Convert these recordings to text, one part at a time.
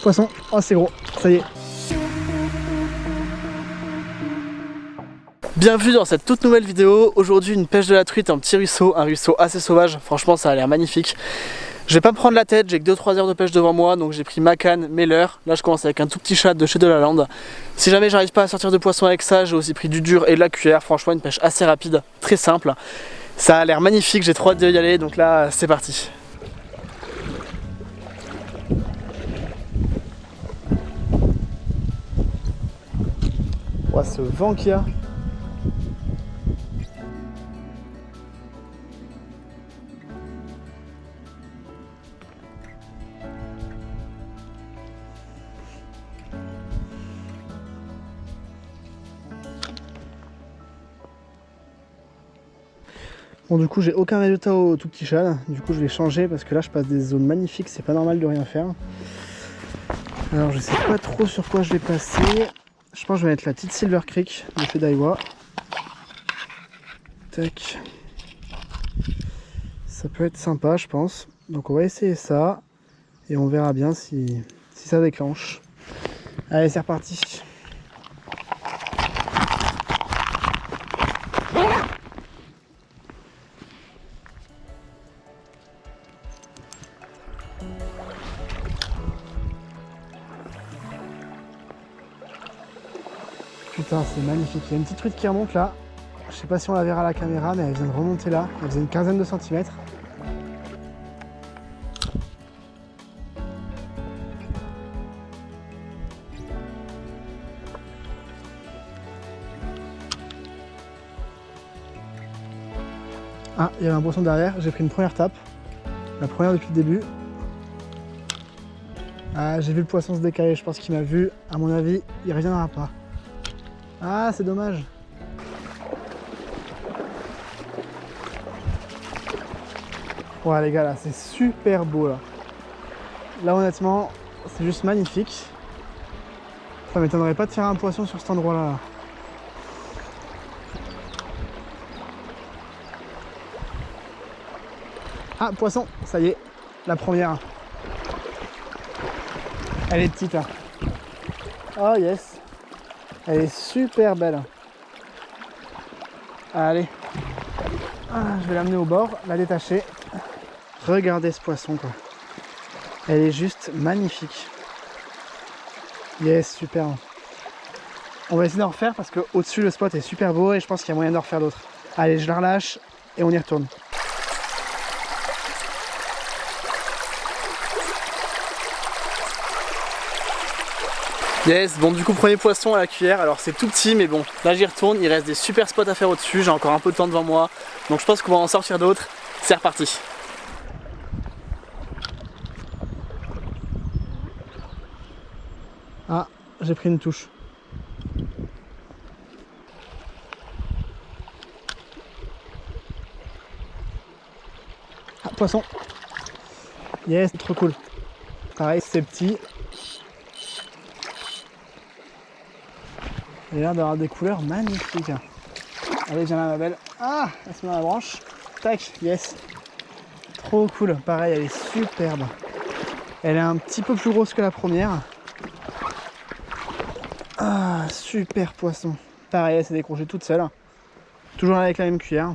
Poisson, oh c'est gros, ça y est. Bienvenue dans cette toute nouvelle vidéo. Aujourd'hui une pêche de la truite en petit ruisseau, un ruisseau assez sauvage, franchement ça a l'air magnifique. Je vais pas me prendre la tête, j'ai que 2-3 heures de pêche devant moi, donc j'ai pris ma canne, mes leurres. Là je commence avec un tout petit chat de chez Delaland. Si jamais j'arrive pas à sortir de poisson avec ça, j'ai aussi pris du dur et de la cuillère. Franchement une pêche assez rapide, très simple. Ça a l'air magnifique, j'ai trop hâte d'y aller, donc là c'est parti. Oh, ce vent qu'il y a. Bon du coup j'ai aucun résultat au tout petit chat, du coup je vais changer parce que là je passe des zones magnifiques, c'est pas normal de rien faire. Alors je sais pas trop sur quoi je vais passer, je pense que je vais mettre la petite Silver Creek de chez Daiwa. Tac. Ça peut être sympa je pense, donc on va essayer ça et on verra bien si ça déclenche. Allez c'est reparti. Putain c'est magnifique, il y a une petite truite qui remonte là, je sais pas si on la verra à la caméra mais elle vient de remonter là, elle faisait une quinzaine de centimètres. Ah il y avait un poisson derrière, j'ai pris une première tape, la première depuis le début. Ah j'ai vu le poisson se décaler, je pense qu'il m'a vu, à mon avis il reviendra pas. Ah c'est dommage. Ouais les gars là c'est super beau là. Là honnêtement c'est juste magnifique. Ça m'étonnerait pas de faire un poisson sur cet endroit là. Ah poisson, ça y est, la première. Elle est petite hein. Oh yes. Elle est super belle. Allez. Ah, je vais l'amener au bord, la détacher. Regardez ce poisson quoi. Elle est juste magnifique. Yes, super. On va essayer d'en refaire parce que au-dessus le spot est super beau et je pense qu'il y a moyen d'en refaire d'autres. Allez, je la relâche et on y retourne. Yes, bon du coup premier poisson à la cuillère, alors c'est tout petit mais bon, là j'y retourne, il reste des super spots à faire au-dessus, j'ai encore un peu de temps devant moi, donc je pense qu'on va en sortir d'autres, c'est reparti. Ah, j'ai pris une touche. Ah, poisson. Yes, trop cool. Pareil, c'est petit. Il a l'air d'avoir des couleurs magnifiques. Allez, viens là ma belle. Ah, elle se met dans la branche. Tac, yes. Trop cool. Pareil, elle est superbe. Elle est un petit peu plus grosse que la première. Ah, super poisson. Pareil, elle s'est décrochée toute seule. Toujours avec la même cuillère.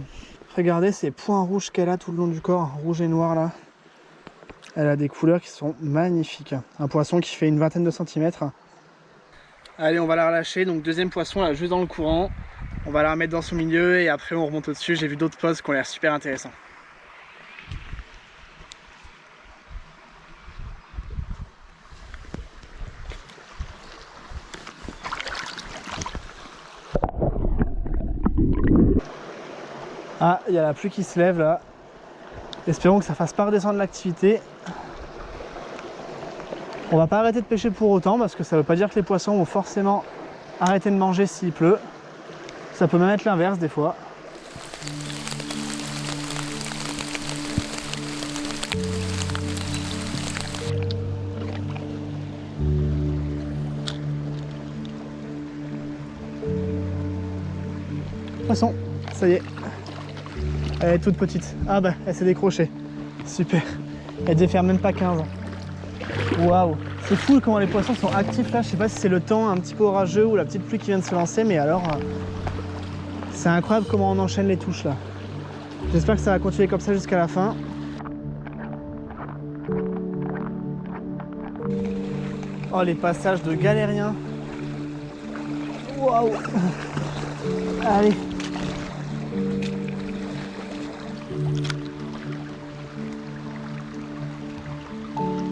Regardez ces points rouges qu'elle a tout le long du corps, rouge et noir là. Elle a des couleurs qui sont magnifiques. Un poisson qui fait une vingtaine de centimètres. Allez, on va la relâcher. Donc deuxième poisson là, juste dans le courant. On va la remettre dans son milieu et après on remonte au-dessus. J'ai vu d'autres poses qui ont l'air super intéressants. Ah, il y a la pluie qui se lève là. Espérons que ça fasse pas redescendre l'activité. On va pas arrêter de pêcher pour autant parce que ça veut pas dire que les poissons vont forcément arrêter de manger s'il pleut. Ça peut même être l'inverse des fois. Poisson, ça y est. Elle est toute petite. Ah bah, elle s'est décrochée. Super. Elle devait faire même pas 15. Waouh, C'est fou comment les poissons sont actifs là. Je sais pas si c'est le temps un petit peu orageux ou la petite pluie qui vient de se lancer, mais alors c'est incroyable comment on enchaîne les touches là. J'espère que ça va continuer comme ça jusqu'à la fin. Oh, les passages de galériens. Waouh. Allez.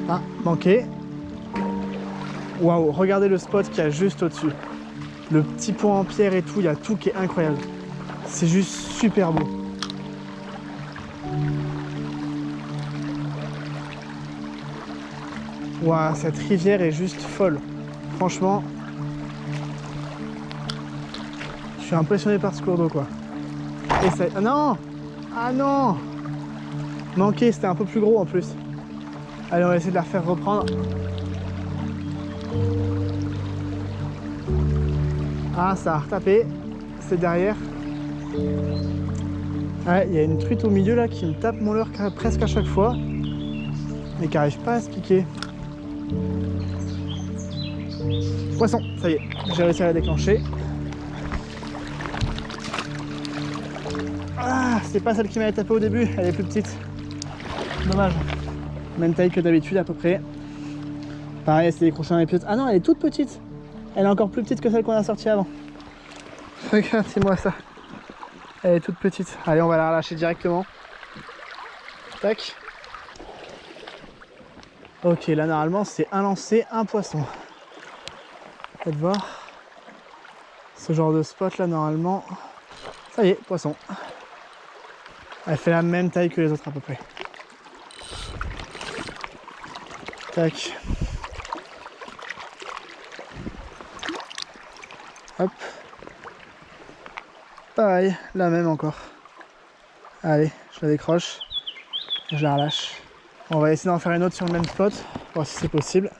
Ah, manqué. Waouh, regardez le spot qu'il y a juste au-dessus. Le petit pont en pierre et tout, il y a tout qui est incroyable. C'est juste super beau. Waouh, cette rivière est juste folle. Franchement, je suis impressionné par ce cours d'eau, quoi. Et ça... Ah non! Ah non! Manqué, c'était un peu plus gros en plus. Allez, on va essayer de la faire reprendre. Ah, ça a retapé. C'est derrière. Ouais, il y a une truite au milieu là qui me tape mon leurre presque à chaque fois. Mais qui n'arrive pas à se piquer. Poisson, ça y est, j'ai réussi à la déclencher. Ah, c'est pas celle qui m'avait tapé au début, elle est plus petite. Dommage. Même taille que d'habitude à peu près. Pareil, elle s'est décrochée dans les pieds. Ah non, elle est toute petite. Elle est encore plus petite que celle qu'on a sortie avant. Regardez-moi ça. Elle est toute petite. Allez, on va la relâcher directement. Tac. Ok, là normalement c'est un lancer, un poisson. Faites voir. Ce genre de spot là normalement. Ça y est, poisson. Elle fait la même taille que les autres à peu près. Tac. Hop. Pareil, la même encore. Allez, je la décroche. Je la relâche. On va essayer d'en faire une autre sur le même spot. Voir si c'est possible.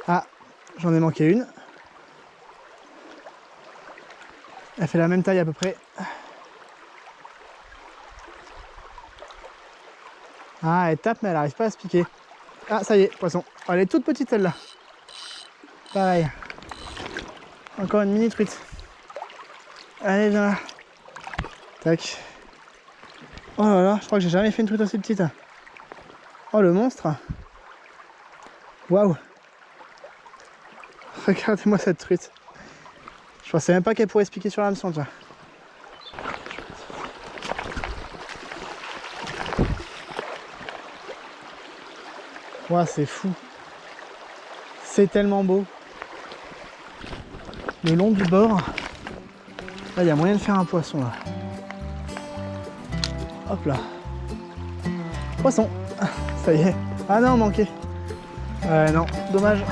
Ah, j'en ai manqué une. Elle fait la même taille à peu près. Ah, elle tape mais elle n'arrive pas à se piquer. Ah, ça y est, poisson. Oh, elle est toute petite celle-là. Pareil. Encore une mini truite. Allez, viens là. Tac. Oh là là, je crois que j'ai jamais fait une truite aussi petite. Oh, le monstre. Waouh. Regardez-moi cette truite. Je pensais même pas qu'elle pourrait se piquer sur l'hameçon, tu vois. Waouh, c'est fou. C'est tellement beau. Le long du bord. Là, il y a moyen de faire un poisson, là. Hop là. Poisson. Ça y est. Ah non, manqué. Non, dommage.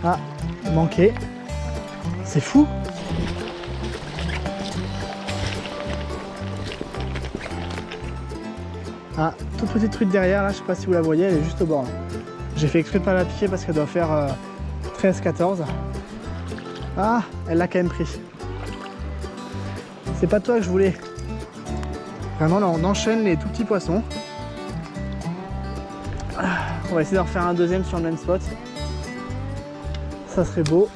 Ah, manqué. C'est fou. Ah, toute petite truite derrière, là, je sais pas si vous la voyez, elle est juste au bord. J'ai fait exprès de pas la piquer parce qu'elle doit faire 13-14. Ah, elle l'a quand même pris. C'est pas toi que je voulais. Vraiment, là, on enchaîne les tout petits poissons. On va essayer d'en refaire un deuxième sur le même spot. Ça serait beau.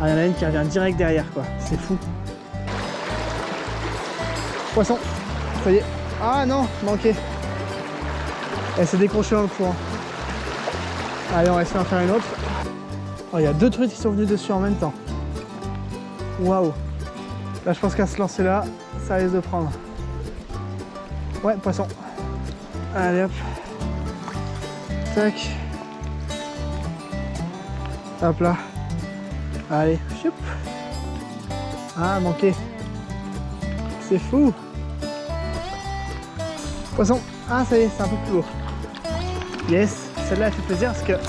Ah, il y en a une qui revient direct derrière, quoi. C'est fou. Poisson. Ça y est. Ah non, manqué. Elle s'est décrochée dans le courant. Allez, on va essayer d'en faire une autre. Oh, il y a deux truites qui sont venues dessus en même temps. Waouh. Là, je pense qu'à se lancer là, ça risque de prendre. Ouais, poisson. Allez, hop. Tac. Hop là. Allez, choup. Ah, manqué. C'est fou. Poisson. Ah, ça y est, c'est un peu plus lourd. Yes, celle-là, elle fait plaisir parce qu'elle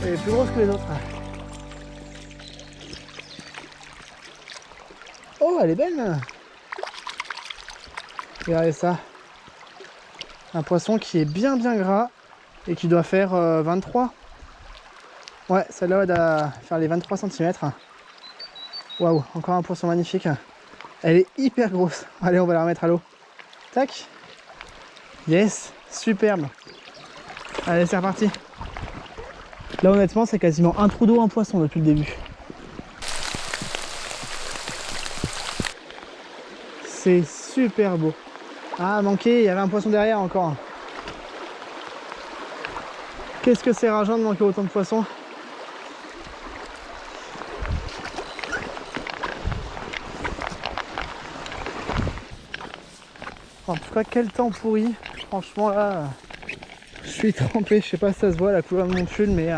est plus grosse que les autres. Oh, elle est belle. Regardez ça. Un poisson qui est bien gras et qui doit faire 23. Ouais, celle-là, elle doit faire les 23 cm. Waouh, encore un poisson magnifique. Elle est hyper grosse. Allez, on va la remettre à l'eau. Tac. Yes, superbe. Allez, c'est reparti. Là, honnêtement, c'est quasiment un trou d'eau en poisson depuis le début. C'est super beau. Ah, manqué, il y avait un poisson derrière encore. Qu'est-ce que c'est rageant de manquer autant de poissons. En tout cas, quel temps pourri. Franchement, là, je suis trempé. Je sais pas si ça se voit la couleur de mon pull, mais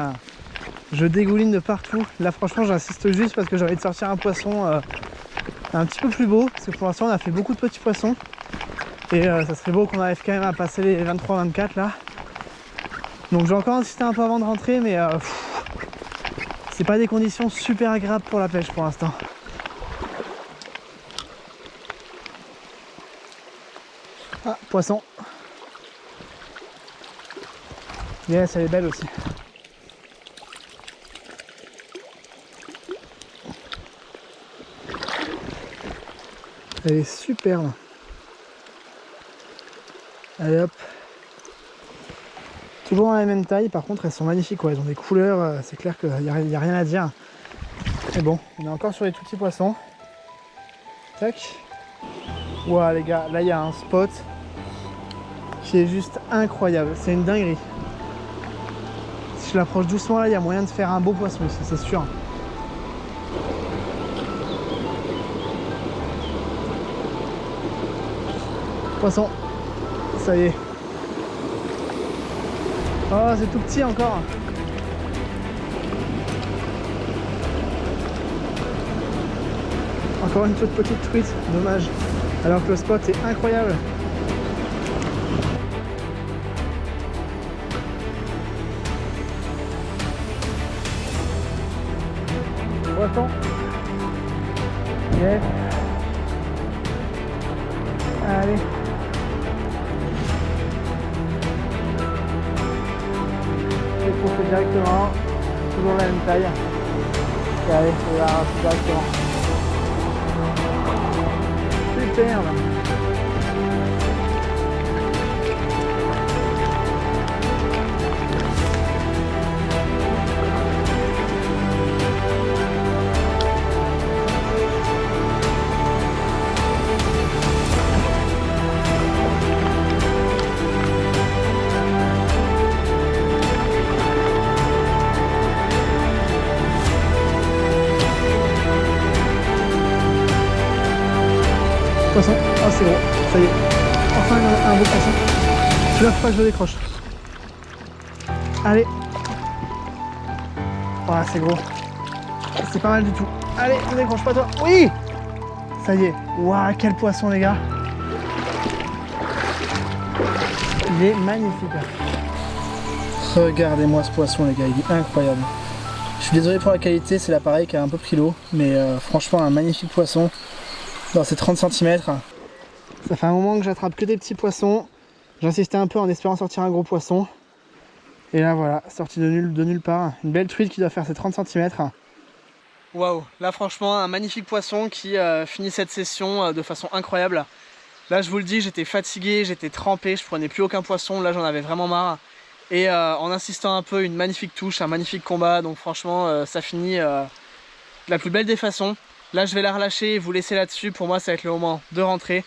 je dégouline de partout. Là, franchement, j'insiste juste parce que j'ai envie de sortir un poisson un petit peu plus beau. Parce que pour l'instant, on a fait beaucoup de petits poissons. Et ça serait beau qu'on arrive quand même à passer les 23-24 là. Donc, je vais encore insister un peu avant de rentrer, mais c'est pas des conditions super agréables pour la pêche pour l'instant. Ah, poisson. Yes, elle est belle aussi. Elle est superbe. Allez hop. Toujours dans la même taille, par contre elles sont magnifiques, ouais. Elles ont des couleurs, c'est clair qu'il n'y a rien à dire. Mais bon, on est encore sur les tout petits poissons. Tac. Ouah les gars, là il y a un spot qui est juste incroyable, c'est une dinguerie. Si je l'approche doucement là, il y a moyen de faire un beau poisson ici, c'est sûr. Poisson, ça y est. Oh, c'est tout petit encore. Encore une toute petite truite, dommage. Alors que le spot est incroyable. Poisson. Yes. Allez. Je vais pousser directement. Toujours la même taille. Et allez, on va arracher directement. Superbe. Poisson, oh c'est gros, ça y est, enfin un beau poisson. Tu lâches pas que je le décroche. Allez. Oh c'est gros. C'est pas mal du tout. Allez, ne décroche pas toi. Oui. Ça y est. Waouh, quel poisson les gars. Il est magnifique. Regardez-moi ce poisson les gars, il est incroyable. Je suis désolé pour la qualité, c'est l'appareil qui a un peu pris l'eau. Mais franchement un magnifique poisson. Dans ces 30 cm. Ça fait un moment que j'attrape que des petits poissons. J'insistais un peu en espérant sortir un gros poisson. Et là voilà, sorti de nulle part. Une belle truite qui doit faire ses 30 cm. Waouh, là franchement un magnifique poisson qui finit cette session de façon incroyable. Là je vous le dis, j'étais fatigué, j'étais trempé, je prenais plus aucun poisson, là j'en avais vraiment marre. Et en insistant un peu, une magnifique touche, un magnifique combat. Donc franchement ça finit de la plus belle des façons. Là je vais la relâcher et vous laisser là-dessus. Pour moi ça va être le moment de rentrer.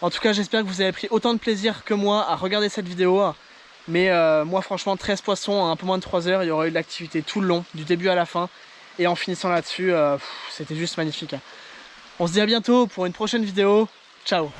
En tout cas j'espère que vous avez pris autant de plaisir que moi à regarder cette vidéo. Mais moi franchement 13 poissons en un peu moins de 3 heures. Il y aura eu de l'activité tout le long, du début à la fin. Et en finissant là-dessus, c'était juste magnifique. On se dit à bientôt pour une prochaine vidéo. Ciao.